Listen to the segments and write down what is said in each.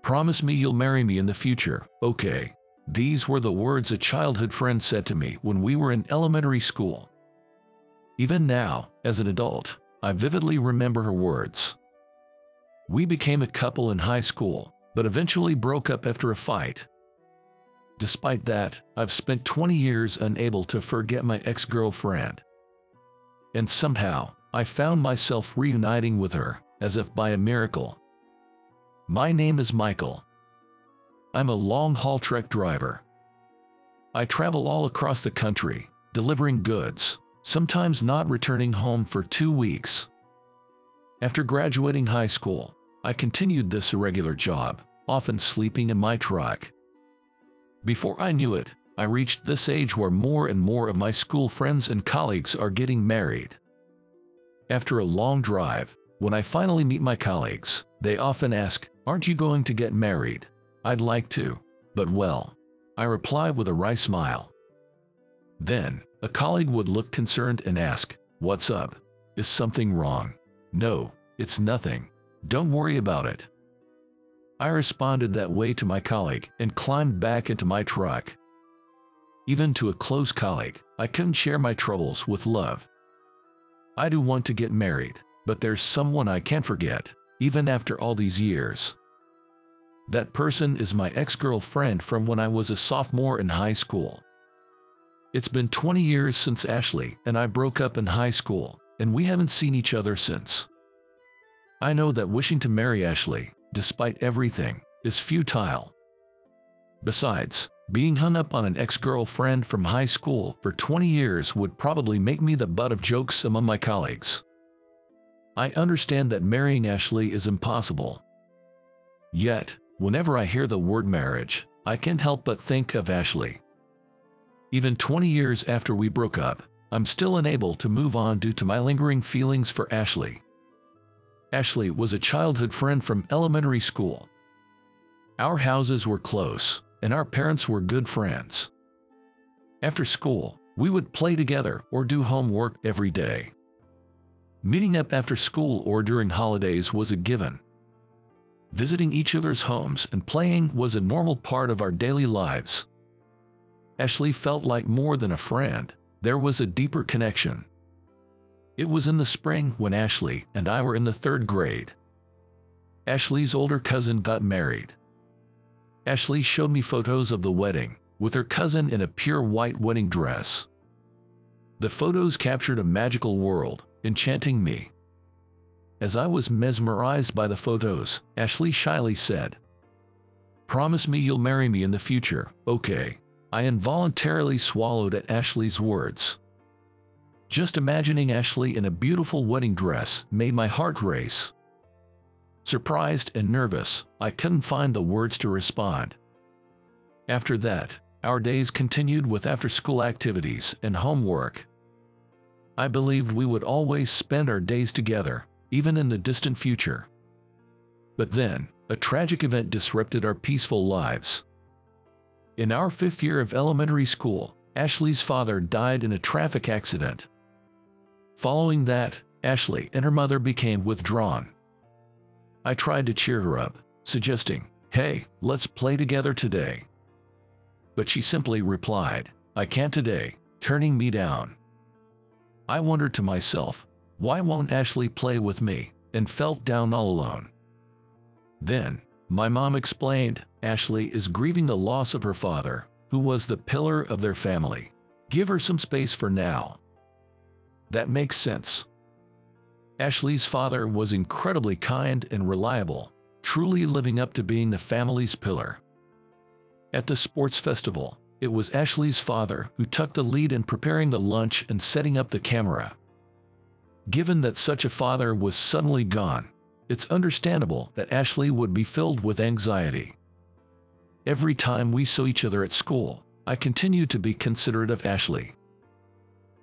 Promise me you'll marry me in the future, okay? These were the words a childhood friend said to me when we were in elementary school. Even now, as an adult, I vividly remember her words. We became a couple in high school, but eventually broke up after a fight. Despite that, I've spent 20 years unable to forget my ex-girlfriend. And somehow, I found myself reuniting with her, as if by a miracle. My name is Michael. I'm a long-haul truck driver. I travel all across the country, delivering goods, sometimes not returning home for 2 weeks. After graduating high school, I continued this irregular job, often sleeping in my truck. Before I knew it, I reached this age where more and more of my school friends and colleagues are getting married. After a long drive, when I finally meet my colleagues, they often ask, "Aren't you going to get married?" I'd like to, but well, I reply with a wry smile. Then, a colleague would look concerned and ask, "What's up? Is something wrong?" "No, it's nothing. Don't worry about it." I responded that way to my colleague and climbed back into my truck. Even to a close colleague, I couldn't share my troubles with love. I do want to get married, but there's someone I can't forget, even after all these years. That person is my ex-girlfriend from when I was a sophomore in high school. It's been 20 years since Ashley and I broke up in high school, and we haven't seen each other since. I know that wishing to marry Ashley, despite everything, is futile. Besides, being hung up on an ex-girlfriend from high school for 20 years would probably make me the butt of jokes among my colleagues. I understand that marrying Ashley is impossible. Yet, whenever I hear the word marriage, I can't help but think of Ashley. Even 20 years after we broke up, I'm still unable to move on due to my lingering feelings for Ashley. Ashley was a childhood friend from elementary school. Our houses were close, and our parents were good friends. After school, we would play together or do homework every day. Meeting up after school or during holidays was a given. Visiting each other's homes and playing was a normal part of our daily lives. Ashley felt like more than a friend. There was a deeper connection. It was in the spring when Ashley and I were in the 3rd grade. Ashley's older cousin got married. Ashley showed me photos of the wedding, with her cousin in a pure white wedding dress. The photos captured a magical world, enchanting me. As I was mesmerized by the photos, Ashley shyly said, "Promise me you'll marry me in the future, okay?" I involuntarily swallowed at Ashley's words. Just imagining Ashley in a beautiful wedding dress made my heart race. Surprised and nervous, I couldn't find the words to respond. After that, our days continued with after-school activities and homework. I believed we would always spend our days together, even in the distant future. But then, a tragic event disrupted our peaceful lives. In our 5th year of elementary school, Ashley's father died in a traffic accident. Following that, Ashley and her mother became withdrawn. I tried to cheer her up, suggesting, "Hey, let's play together today." But she simply replied, "I can't today," turning me down. I wondered to myself, why won't Ashley play with me, and felt down all alone. Then, my mom explained, Ashley is grieving the loss of her father, who was the pillar of their family. Give her some space for now. That makes sense. Ashley's father was incredibly kind and reliable, truly living up to being the family's pillar. At the sports festival, it was Ashley's father who took the lead in preparing the lunch and setting up the camera. Given that such a father was suddenly gone, it's understandable that Ashley would be filled with anxiety. Every time we saw each other at school, I continued to be considerate of Ashley.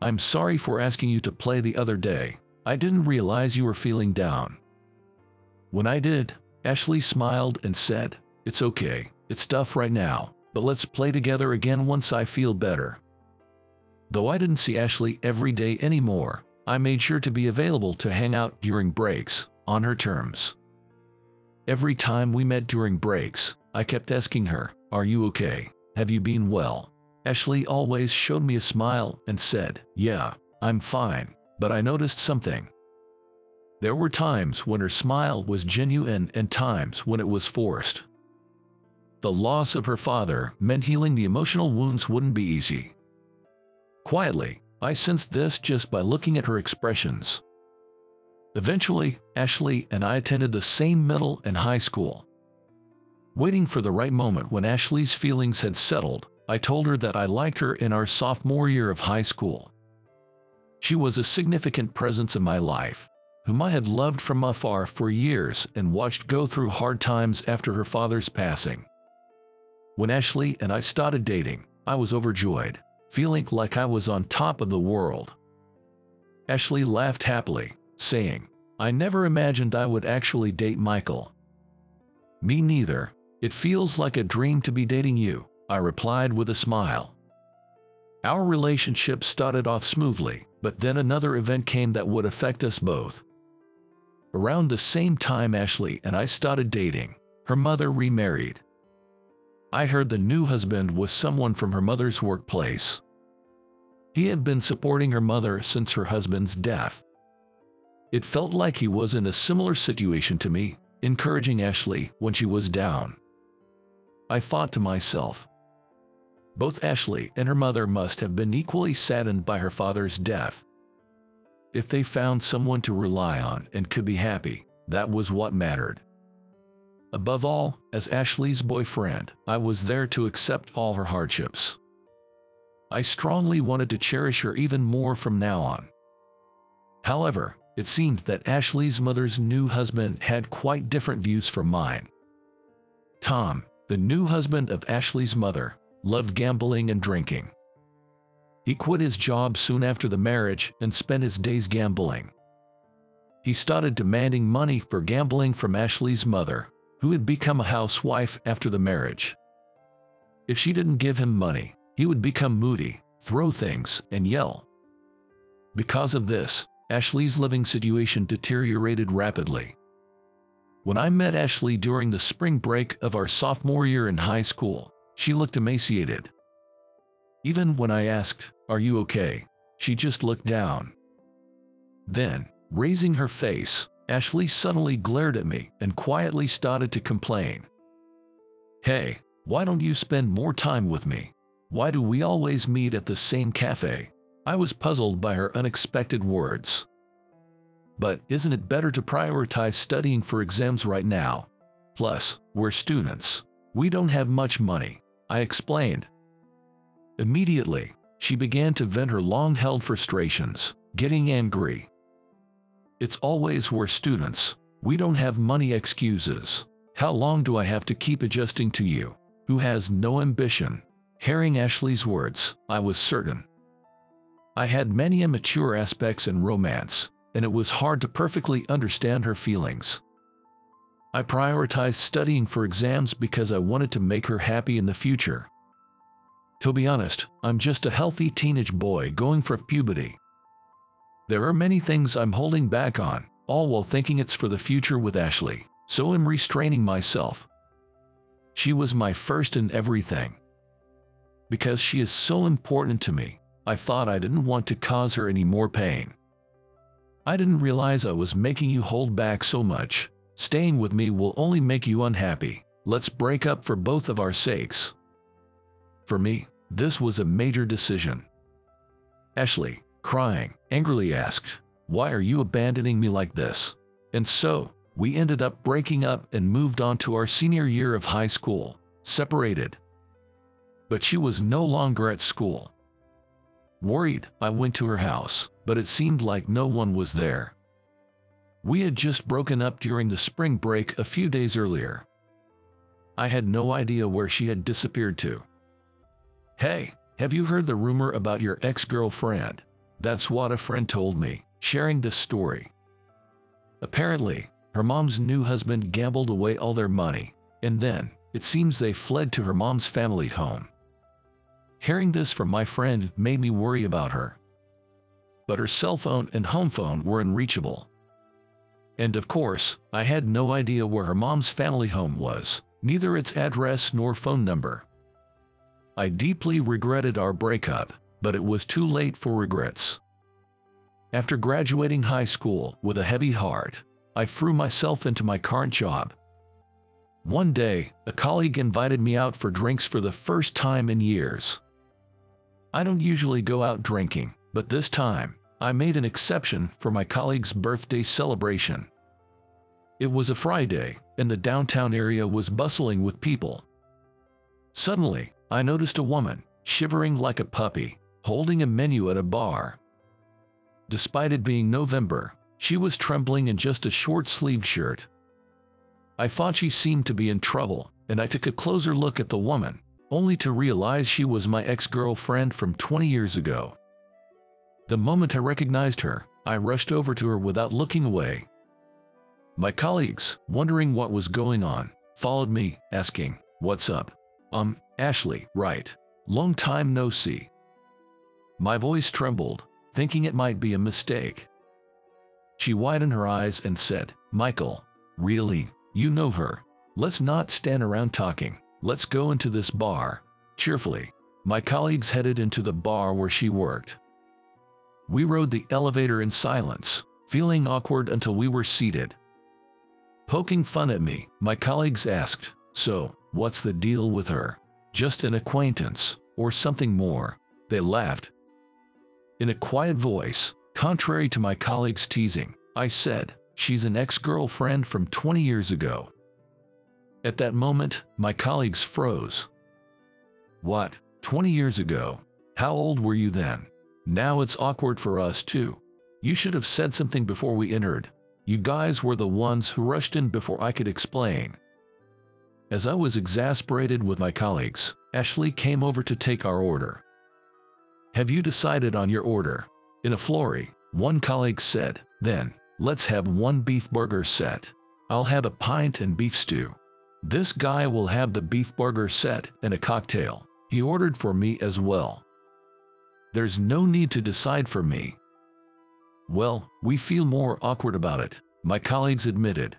"I'm sorry for asking you to play the other day. I didn't realize you were feeling down." When I did, Ashley smiled and said, "It's okay, it's tough right now, but let's play together again once I feel better." Though I didn't see Ashley every day anymore, I made sure to be available to hang out during breaks, on her terms. Every time we met during breaks, I kept asking her, "Are you okay? Have you been well?" Ashley always showed me a smile and said, "Yeah, I'm fine," but I noticed something. There were times when her smile was genuine and times when it was forced. The loss of her father meant healing the emotional wounds wouldn't be easy. Quietly, I sensed this just by looking at her expressions. Eventually, Ashley and I attended the same middle and high school. Waiting for the right moment when Ashley's feelings had settled, I told her that I liked her in our sophomore year of high school. She was a significant presence in my life, whom I had loved from afar for years and watched go through hard times after her father's passing. When Ashley and I started dating, I was overjoyed, feeling like I was on top of the world. Ashley laughed happily, saying, "I never imagined I would actually date Michael." "Me neither. It feels like a dream to be dating you," I replied with a smile. Our relationship started off smoothly, but then another event came that would affect us both. Around the same time Ashley and I started dating, her mother remarried. I heard the new husband was someone from her mother's workplace. He had been supporting her mother since her husband's death. It felt like he was in a similar situation to me, encouraging Ashley when she was down. I thought to myself, both Ashley and her mother must have been equally saddened by her father's death. If they found someone to rely on and could be happy, that was what mattered. Above all, as Ashley's boyfriend, I was there to accept all her hardships. I strongly wanted to cherish her even more from now on. However, it seemed that Ashley's mother's new husband had quite different views from mine. Tom, the new husband of Ashley's mother, loved gambling and drinking. He quit his job soon after the marriage and spent his days gambling. He started demanding money for gambling from Ashley's mother, who had become a housewife after the marriage. If she didn't give him money, he would become moody, throw things, and yell. Because of this, Ashley's living situation deteriorated rapidly. When I met Ashley during the spring break of our sophomore year in high school, she looked emaciated. Even when I asked, "Are you okay?" she just looked down. Then, raising her face, Ashley suddenly glared at me and quietly started to complain. "Hey, why don't you spend more time with me? Why do we always meet at the same cafe?" I was puzzled by her unexpected words. "But isn't it better to prioritize studying for exams right now? Plus, we're students. We don't have much money," I explained. Immediately, she began to vent her long-held frustrations, getting angry. "It's always we're students. We don't have money excuses. How long do I have to keep adjusting to you, who has no ambition?" Hearing Ashley's words, I was certain. I had many immature aspects in romance, and it was hard to perfectly understand her feelings. I prioritized studying for exams because I wanted to make her happy in the future. To be honest, I'm just a healthy teenage boy going for puberty. There are many things I'm holding back on, all while thinking it's for the future with Ashley, so I'm restraining myself. She was my first in everything. Because she is so important to me, I thought I didn't want to cause her any more pain. "I didn't realize I was making you hold back so much. Staying with me will only make you unhappy. Let's break up for both of our sakes." For me, this was a major decision. Ashley, crying, angrily asked, "Why are you abandoning me like this?" And so, we ended up breaking up and moved on to our senior year of high school, separated. But she was no longer at school. Worried, I went to her house, but it seemed like no one was there. We had just broken up during the spring break a few days earlier. I had no idea where she had disappeared to. "Hey, have you heard the rumor about your ex-girlfriend?" That's what a friend told me, sharing this story. Apparently, her mom's new husband gambled away all their money, and then, it seems they fled to her mom's family home. Hearing this from my friend made me worry about her. But her cell phone and home phone were unreachable. And of course, I had no idea where her mom's family home was, neither its address nor phone number. I deeply regretted our breakup, but it was too late for regrets. After graduating high school with a heavy heart, I threw myself into my current job. One day, a colleague invited me out for drinks for the first time in years. I don't usually go out drinking, but this time, I made an exception for my colleague's birthday celebration. It was a Friday, and the downtown area was bustling with people. Suddenly, I noticed a woman, shivering like a puppy, holding a menu at a bar. Despite it being November, she was trembling in just a short-sleeved shirt. I thought she seemed to be in trouble, and I took a closer look at the woman, only to realize she was my ex-girlfriend from 20 years ago. The moment I recognized her, I rushed over to her without looking away. My colleagues, wondering what was going on, followed me, asking, "What's up?" Ashley, right. Long time no see." My voice trembled, thinking it might be a mistake. She widened her eyes and said, "Michael, really? You know her? Let's not stand around talking. Let's go into this bar." Cheerfully, my colleagues headed into the bar where she worked. We rode the elevator in silence, feeling awkward until we were seated. Poking fun at me, my colleagues asked, "So, what's the deal with her? Just an acquaintance, or something more?" They laughed. In a quiet voice, contrary to my colleagues' teasing, I said, "She's an ex-girlfriend from 20 years ago." At that moment, my colleagues froze. "What? 20 years ago? How old were you then?" "Now it's awkward for us too. You should have said something before we entered. You guys were the ones who rushed in before I could explain." As I was exasperated with my colleagues, Ashley came over to take our order. "Have you decided on your order?" In a flurry, one colleague said, "Then, let's have one beef burger set. I'll have a pint and beef stew." This guy will have the beef burger set and a cocktail. He ordered for me as well. There's no need to decide for me. "Well, we feel more awkward about it," my colleagues admitted.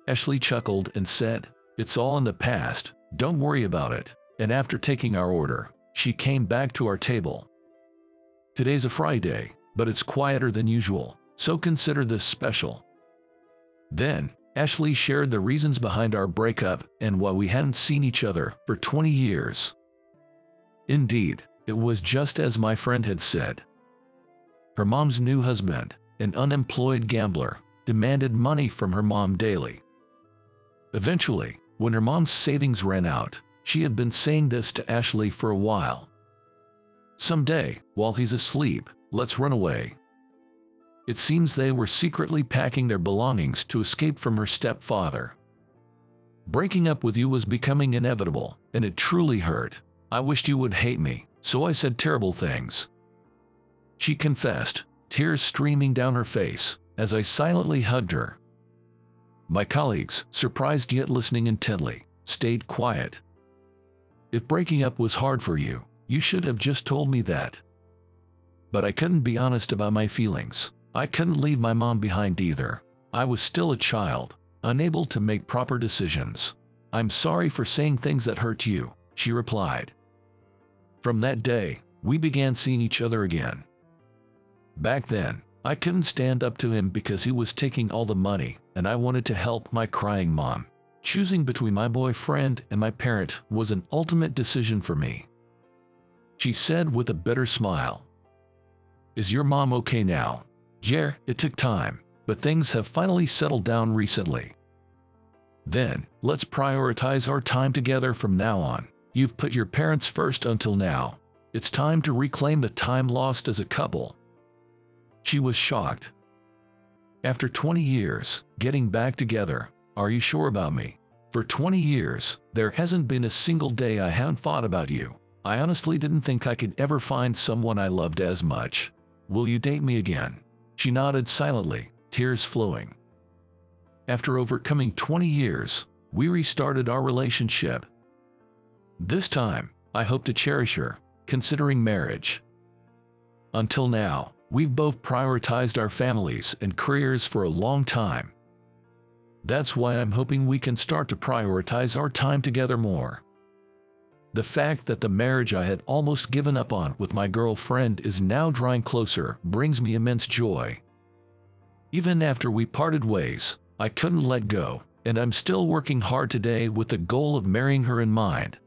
Ashley chuckled and said, "It's all in the past, don't worry about it," and after taking our order, she came back to our table. "Today's a Friday, but it's quieter than usual, so consider this special." Then, Ashley shared the reasons behind our breakup and why we hadn't seen each other for 20 years. Indeed, it was just as my friend had said. Her mom's new husband, an unemployed gambler, demanded money from her mom daily. Eventually, when her mom's savings ran out, she had been saying this to Ashley for a while. "Someday, while he's asleep, let's run away." It seems they were secretly packing their belongings to escape from her stepfather. "Breaking up with you was becoming inevitable, and it truly hurt. I wished you would hate me, so I said terrible things." She confessed, tears streaming down her face, as I silently hugged her. My colleagues, surprised yet listening intently, stayed quiet. "If breaking up was hard for you, you should have just told me that." But I couldn't be honest about my feelings. I couldn't leave my mom behind either. I was still a child, unable to make proper decisions. "I'm sorry for saying things that hurt you," she replied. From that day, we began seeing each other again. Back then, I couldn't stand up to him because he was taking all the money, and I wanted to help my crying mom. Choosing between my boyfriend and my parent was an ultimate decision for me. She said with a bitter smile, "Is your mom okay now?" "Yeah, it took time, but things have finally settled down recently." "Then, let's prioritize our time together from now on. You've put your parents first until now. It's time to reclaim the time lost as a couple." She was shocked. "After 20 years, getting back together, are you sure about me? For 20 years, there hasn't been a single day I haven't thought about you. I honestly didn't think I could ever find someone I loved as much. Will you date me again?" She nodded silently, tears flowing. After overcoming 20 years, we restarted our relationship. This time, I hope to cherish her, considering marriage. Until now, We've both prioritized our families and careers for a long time. That's why I'm hoping we can start to prioritize our time together more. The fact that the marriage I had almost given up on with my girlfriend is now drawing closer brings me immense joy. Even after we parted ways, I couldn't let go, and I'm still working hard today with the goal of marrying her in mind.